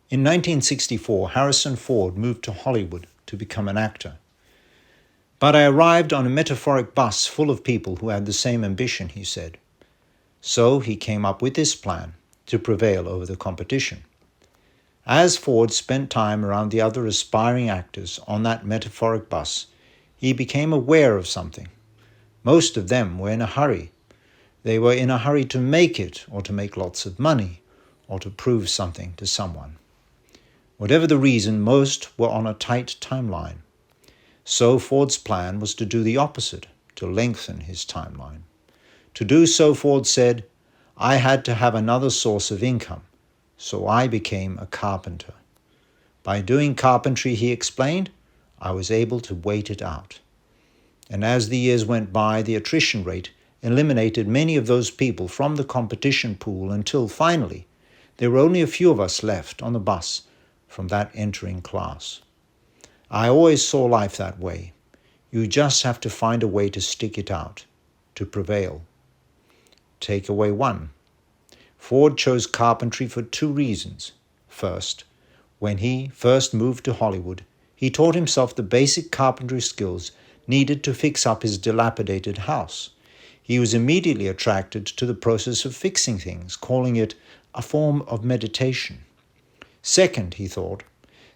In 1964, Harrison Ford moved to Hollywood to become an actor. But I arrived on a metaphoric bus full of people who had the same ambition, he said. So he came up with this plan to prevail over the competition. As Ford spent time around the other aspiring actors on that metaphoric bus, he became aware of something. Most of them were in a hurry. They were in a hurry to make it, or to make lots of money, or to prove something to someone. Whatever the reason, most were on a tight timeline. So Ford's plan was to do the opposite, to lengthen his timeline. To do so, Ford said, I had to have another source of income, so I became a carpenter. By doing carpentry, he explained, I was able to wait it out. And as the years went by, the attrition rate eliminated many of those people from the competition pool until finally there were only a few of us left on the bus from that entering class. I always saw life that way. You just have to find a way to stick it out, to prevail. Takeaway 1. Ford chose carpentry for 2 reasons. First, when he first moved to Hollywood, he taught himself the basic carpentry skills needed to fix up his dilapidated house. He was immediately attracted to the process of fixing things, calling it a form of meditation. Second, he thought,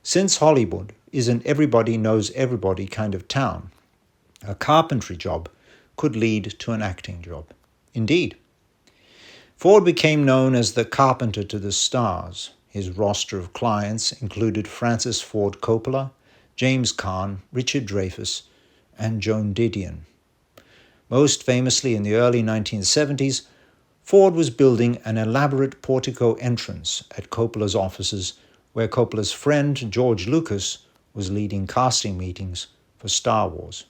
since Hollywood is an everybody knows everybody kind of town, a carpentry job could lead to an acting job. Indeed, Ford became known as the carpenter to the stars. His roster of clients included Francis Ford Coppola, James Caan, Richard Dreyfuss, and Joan Didion. Most famously in the early 1970s, Ford was building an elaborate portico entrance at Coppola's offices where Coppola's friend George Lucas was leading casting meetings for Star Wars.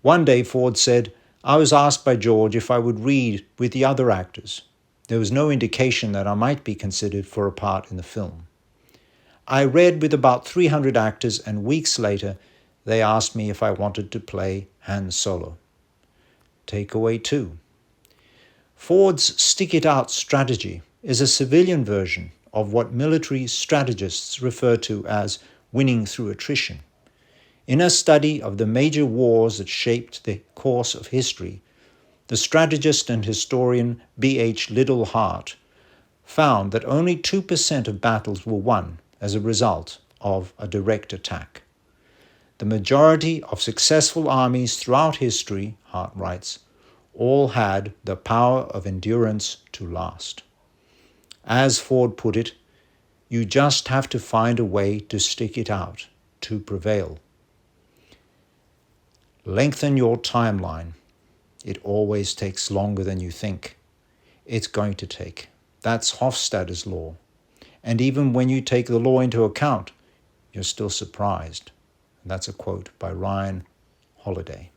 One day Ford said, I was asked by George if I would read with the other actors. There was no indication that I might be considered for a part in the film. I read with about 300 actors, and weeks later they asked me if I wanted to play Han Solo. Takeaway 2. Ford's stick-it-out strategy is a civilian version of what military strategists refer to as winning through attrition. In a study of the major wars that shaped the course of history, the strategist and historian B.H. Liddell Hart found that only 2% of battles were won as a result of a direct attack. The majority of successful armies throughout history, Hart writes, all had the power of endurance to last. As Ford put it, you just have to find a way to stick it out, to prevail. Lengthen your timeline. It always takes longer than you think. It's going to take. That's Hofstadter's law. And even when you take the law into account, you're still surprised. And that's a quote by Ryan Holiday.